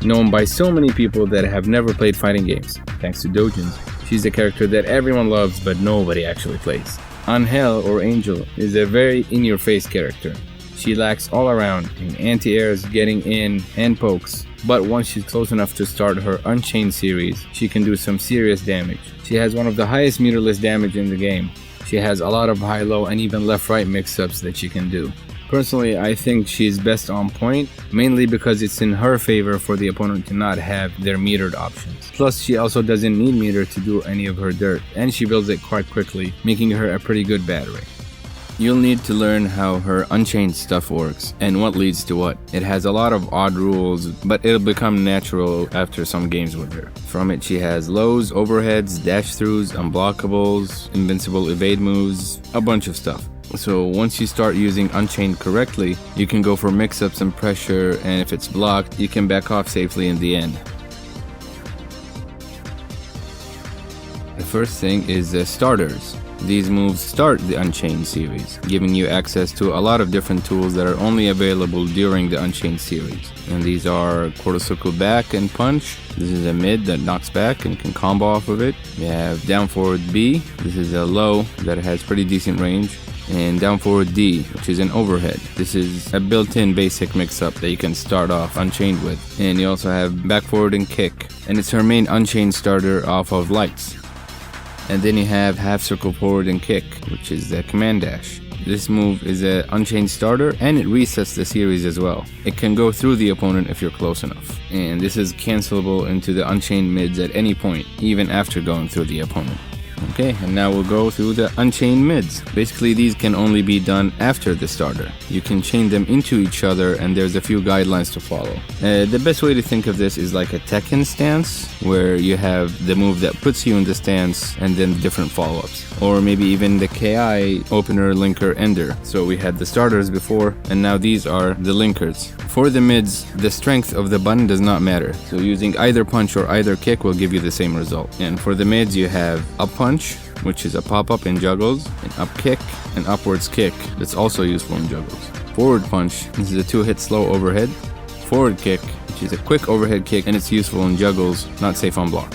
known by so many people that have never played fighting games. Thanks to Dojins, she's a character that everyone loves but nobody actually plays. Angel or Angel is a very in-your-face character. She lacks all around in anti-airs, getting in, and pokes, but once she's close enough to start her Unchained series, she can do some serious damage. She has one of the highest meterless damage in the game. She has a lot of high-low and even left-right mix-ups that she can do. Personally, I think she's best on point, mainly because it's in her favor for the opponent to not have their metered options. Plus, she also doesn't need meter to do any of her dirt, and she builds it quite quickly, making her a pretty good battery. You'll need to learn how her Unchained stuff works and what leads to what. It has a lot of odd rules, but it'll become natural after some games with her. From it, she has lows, overheads, dash-throughs, unblockables, invincible evade moves, a bunch of stuff. So once you start using Unchained correctly, you can go for mix-ups and pressure, and if it's blocked, you can back off safely in the end. The first thing is the starters. These moves start the Unchained series, giving you access to a lot of different tools that are only available during the Unchained series. And these are quarter circle back and punch. This is a mid that knocks back and can combo off of it. You have down forward B. This is a low that has pretty decent range. And down forward D, which is an overhead. This is a built-in basic mix-up that you can start off Unchained with. And you also have back forward and kick. And it's her main Unchained starter off of lights. And then you have half circle forward and kick, which is the command dash. This move is an Unchained starter and it resets the series as well. It can go through the opponent if you're close enough. And this is cancelable into the Unchained mids at any point, even after going through the opponent. Okay, and now we'll go through the Unchained mids. Basically, these can only be done after the starter. You can chain them into each other and there's a few guidelines to follow. The best way to think of this is like a Tekken stance, where you have the move that puts you in the stance and then different follow-ups. Or maybe even the KI, opener, linker, ender. So we had the starters before, and now these are the linkers. For the mids, the strength of the button does not matter. So using either punch or either kick will give you the same result. And for the mids, you have up punch, which is a pop-up in juggles, an up kick, and upwards kick that's also useful in juggles. Forward punch, this is a 2-hit slow overhead. Forward kick, which is a quick overhead kick and it's useful in juggles, not safe on block.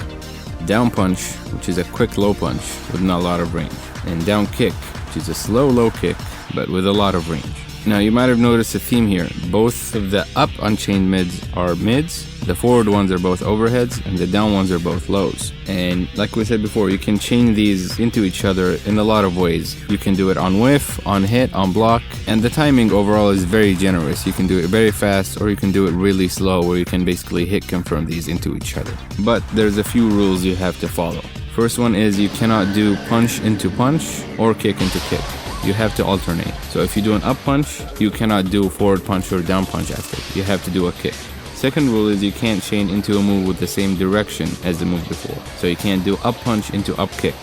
Down punch, which is a quick low punch with not a lot of range. And down kick, which is a slow low kick but with a lot of range. Now you might have noticed a theme here. Both of the up Unchained mids are mids, the forward ones are both overheads, and the down ones are both lows. And like we said before, you can chain these into each other in a lot of ways. You can do it on whiff, on hit, on block, and the timing overall is very generous. You can do it very fast or you can do it really slow, where you can basically hit confirm these into each other. But there's a few rules you have to follow. First one is you cannot do punch into punch or kick into kick. You have to alternate. So if you do an up punch, you cannot do forward punch or down punch after. You have to do a kick. Second rule is you can't chain into a move with the same direction as the move before. So you can't do up punch into up kick.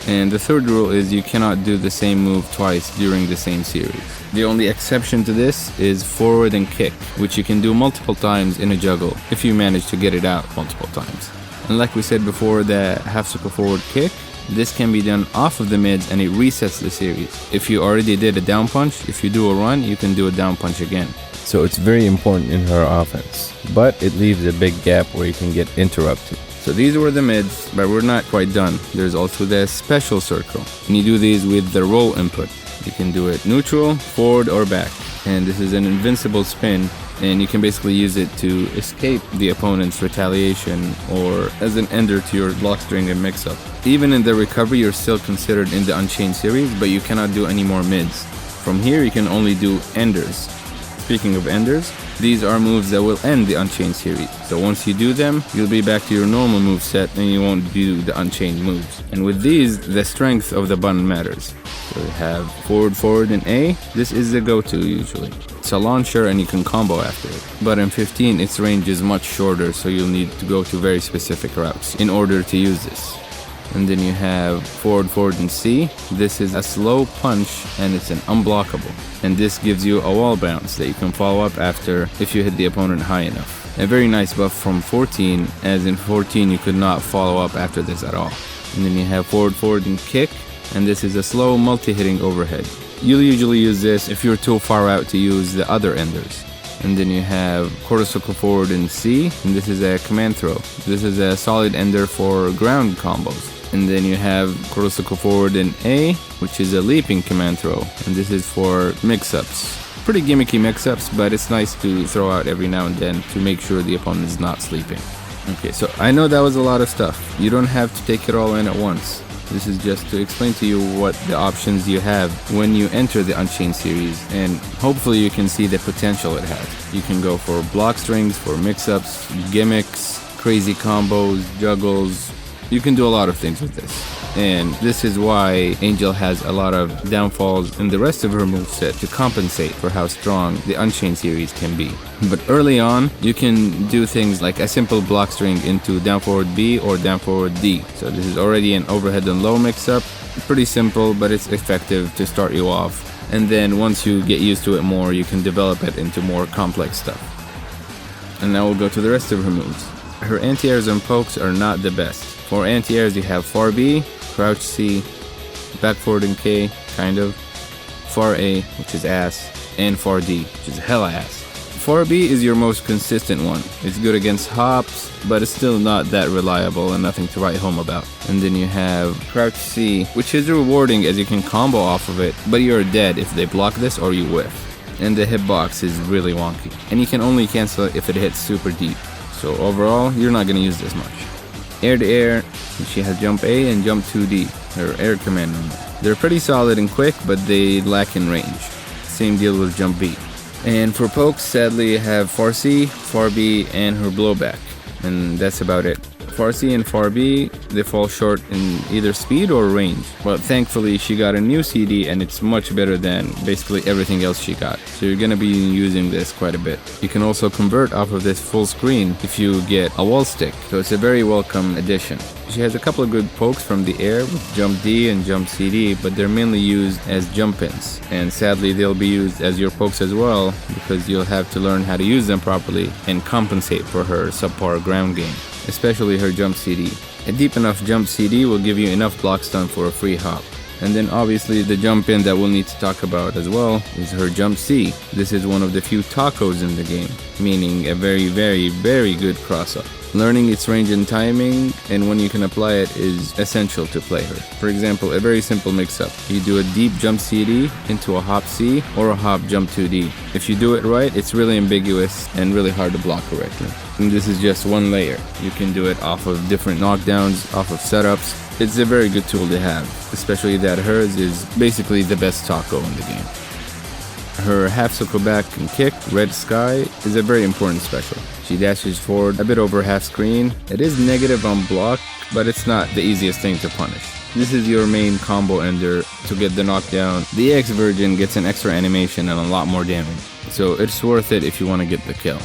And the third rule is you cannot do the same move twice during the same series. The only exception to this is forward and kick, which you can do multiple times in a juggle if you manage to get it out multiple times. And like we said before, the half circle forward kick, this can be done off of the mids and it resets the series. If you already did a down punch, if you do a run, you can do a down punch again. So it's very important in her offense, but it leaves a big gap where you can get interrupted. So these were the mids, but we're not quite done. There's also the special circle. And you do these with the roll input. You can do it neutral, forward, or back. And this is an invincible spin, and you can basically use it to escape the opponent's retaliation or as an ender to your block string and mix-up. Even in the recovery, you're still considered in the Unchained series, but you cannot do any more mids. From here, you can only do enders. Speaking of enders, these are moves that will end the Unchained series. So once you do them, you'll be back to your normal move set and you won't do the Unchained moves. And with these, the strength of the button matters. So we have forward, and A. This is the go-to usually. It's a launcher and you can combo after it. But in 15, its range is much shorter, so you'll need to go to very specific routes in order to use this. And then you have forward, and C. This is a slow punch and it's an unblockable. And this gives you a wall bounce that you can follow up after if you hit the opponent high enough. A very nice buff from 14, as in 14 you could not follow up after this at all. And then you have forward, and kick. And this is a slow multi-hitting overhead. You'll usually use this if you're too far out to use the other enders. And then you have quarter circle forward in C, and this is a command throw. This is a solid ender for ground combos. And then you have quarter circle forward in A, which is a leaping command throw, and this is for mix-ups. Pretty gimmicky mix-ups, but it's nice to throw out every now and then to make sure the opponent is not sleeping. Okay, so I know that was a lot of stuff. You don't have to take it all in at once. This is just to explain to you what the options you have when you enter the Unchained series, and hopefully you can see the potential it has. You can go for block strings, for mix-ups, gimmicks, crazy combos, juggles. You can do a lot of things with this. And this is why Angel has a lot of downfalls in the rest of her moveset to compensate for how strong the Unchained series can be. But early on, you can do things like a simple block string into down forward B or down forward D. So this is already an overhead and low mix-up. Pretty simple, but it's effective to start you off. And then once you get used to it more, you can develop it into more complex stuff. And now we'll go to the rest of her moves. Her anti-airs and pokes are not the best. For anti-airs, you have far B, crouch C, back forward in K, kind of, far A, which is ass, and far D, which is hella ass. Far B is your most consistent one. It's good against hops, but it's still not that reliable and nothing to write home about. And then you have crouch C, which is rewarding as you can combo off of it, but you're dead if they block this or you whiff. And the hitbox is really wonky, and you can only cancel it if it hits super deep. So overall, you're not going to use this much. Air to air, she has jump A and jump 2D, her air command number. They're pretty solid and quick, but they lack in range. Same deal with jump B. And for pokes, sadly, you have far C, far B, and her blowback. And that's about it. Far C and far B, they fall short in either speed or range. But thankfully, she got a new CD and it's much better than basically everything else she got. So you're gonna be using this quite a bit. You can also convert off of this full screen if you get a wall stick. So it's a very welcome addition. She has a couple of good pokes from the air with jump D and jump CD, but they're mainly used as jump ins. And sadly, they'll be used as your pokes as well, because you'll have to learn how to use them properly and compensate for her subpar ground game, especially her jump CD. A deep enough jump CD will give you enough block stun for a free hop. And then obviously the jump in that we'll need to talk about as well is her jump C. This is one of the few tacos in the game, meaning a very, very, very good cross-up. Learning its range and timing and when you can apply it is essential to play her. For example, a very simple mix-up. You do a deep jump CD into a hop C or a hop jump 2D. If you do it right, it's really ambiguous and really hard to block correctly. And this is just one layer. You can do it off of different knockdowns, off of setups. It's a very good tool to have, especially that hers is basically the best taco in the game. Her half circle back and kick, Red Sky, is a very important special. She dashes forward a bit over half screen. It is negative on block, but it's not the easiest thing to punish. This is your main combo ender to get the knockdown. The EX version gets an extra animation and a lot more damage, so it's worth it if you want to get the kill.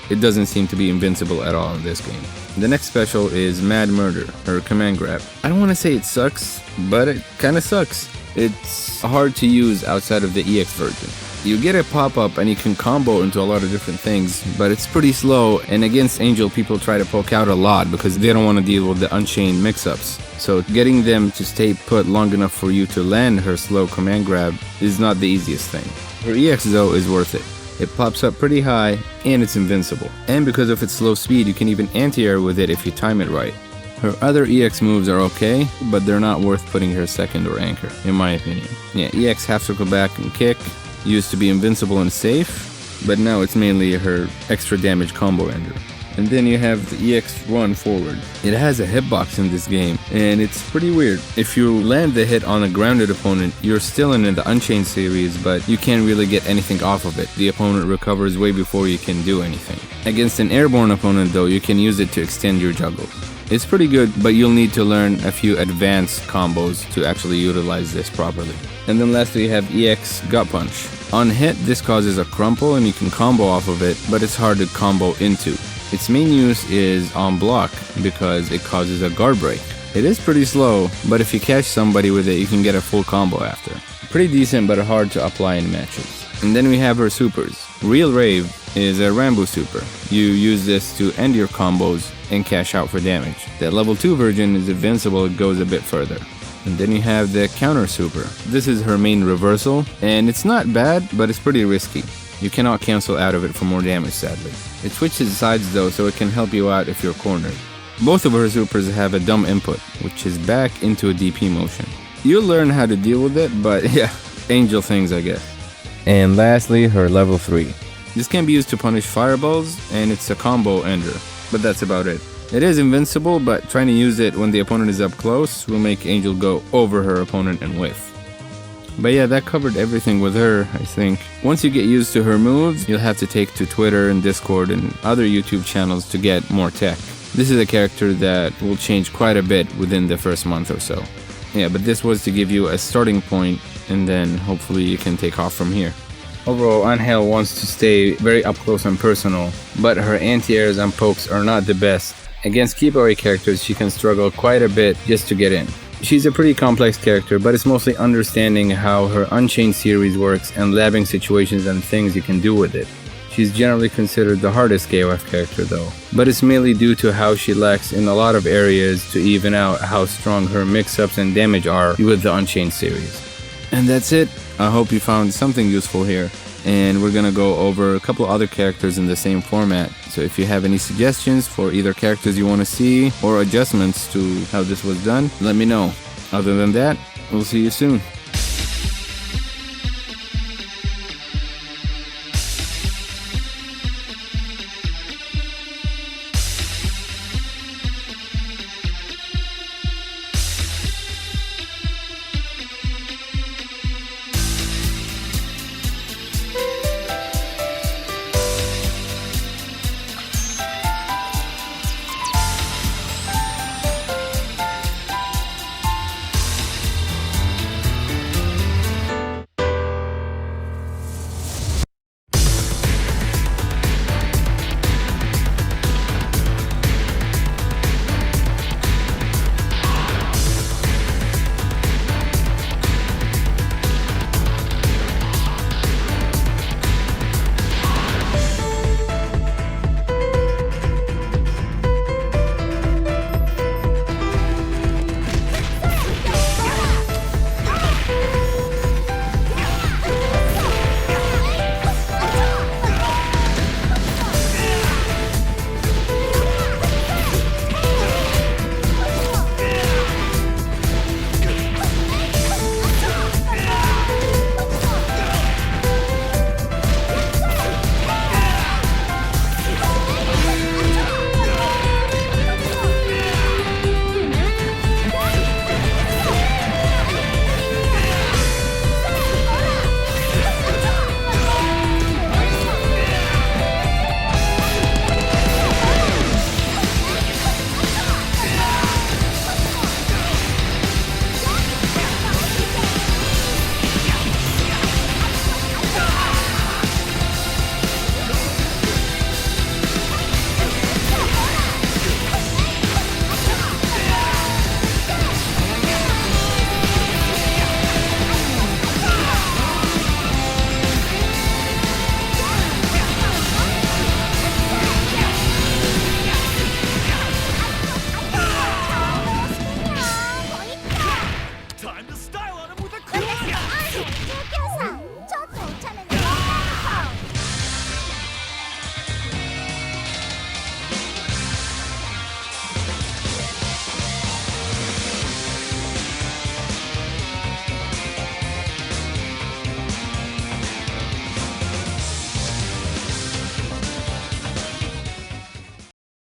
It doesn't seem to be invincible at all in this game. The next special is Mad Murder, her command grab. I don't want to say it sucks, but it kinda sucks. It's hard to use outside of the EX version. You get a pop-up and you can combo into a lot of different things, but it's pretty slow, and against Angel people try to poke out a lot because they don't want to deal with the Unchained mix-ups. So getting them to stay put long enough for you to land her slow command grab is not the easiest thing. Her EX though is worth it. It pops up pretty high and it's invincible. And because of its slow speed, you can even anti-air with it if you time it right. Her other EX moves are okay, but they're not worth putting her second or anchor, in my opinion. Yeah, EX half circle back and kick used to be invincible and safe, but now it's mainly her extra damage combo ender. And then you have the EX run forward. It has a hitbox in this game, and it's pretty weird. If you land the hit on a grounded opponent, you're still in the Unchained series, but you can't really get anything off of it. The opponent recovers way before you can do anything. Against an airborne opponent though, you can use it to extend your juggles. It's pretty good, but you'll need to learn a few advanced combos to actually utilize this properly. And then lastly you have EX Gut Punch. On hit, this causes a crumple and you can combo off of it, but it's hard to combo into. Its main use is on block because it causes a guard break. It is pretty slow, but if you catch somebody with it, you can get a full combo after. Pretty decent, but hard to apply in matches. And then we have her supers. Real Rave is a Rambo super. You use this to end your combos and cash out for damage. The level 2 version is invincible, it goes a bit further. And then you have the counter super. This is her main reversal, and it's not bad, but it's pretty risky. You cannot cancel out of it for more damage, sadly. It switches sides though, so it can help you out if you're cornered. Both of her supers have a dumb input, which is back into a DP motion. You'll learn how to deal with it, but yeah, angel things I guess. And lastly, her level 3. This can be used to punish fireballs, and it's a combo ender, but that's about it. It is invincible, but trying to use it when the opponent is up close will make Angel go over her opponent and whiff. But yeah, that covered everything with her, I think. Once you get used to her moves, you'll have to take to Twitter and Discord and other YouTube channels to get more tech. This is a character that will change quite a bit within the first month or so. Yeah, but this was to give you a starting point, and then hopefully you can take off from here. Overall, Angel wants to stay very up close and personal, but her anti-airs and pokes are not the best. Against keep-away characters, she can struggle quite a bit just to get in. She's a pretty complex character, but it's mostly understanding how her Unchained series works and labbing situations and things you can do with it. She's generally considered the hardest KoF character though, but it's mainly due to how she lacks in a lot of areas to even out how strong her mix-ups and damage are with the Unchained series. And that's it. I hope you found something useful here. And we're gonna go over a couple other characters in the same format. So if you have any suggestions for either characters you want to see or adjustments to how this was done, let me know. Other than that, we'll see you soon.